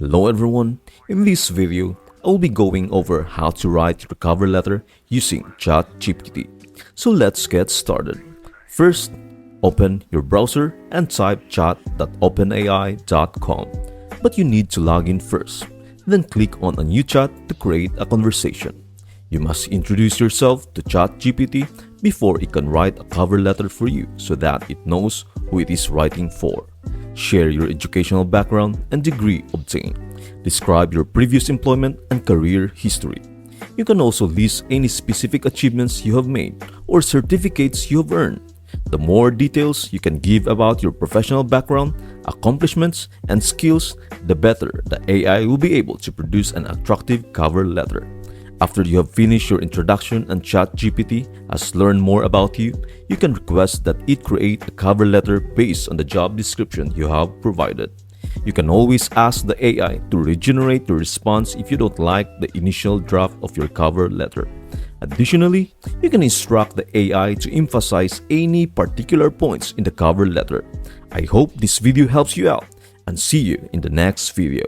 Hello everyone, in this video, I will be going over how to write your cover letter using ChatGPT. So let's get started. First, open your browser and type chat.openai.com. But you need to log in first. Then click on a new chat to create a conversation. You must introduce yourself to ChatGPT before it can write a cover letter for you so that it knows who it is writing for. Share your educational background and degree obtained. Describe your previous employment and career history. You can also list any specific achievements you have made or certificates you have earned. The more details you can give about your professional background, accomplishments, and skills, the better the AI will be able to produce an attractive cover letter. After you have finished your introduction and ChatGPT has learned more about you, you can request that it create a cover letter based on the job description you have provided. You can always ask the AI to regenerate your response if you don't like the initial draft of your cover letter. Additionally, you can instruct the AI to emphasize any particular points in the cover letter. I hope this video helps you out and see you in the next video.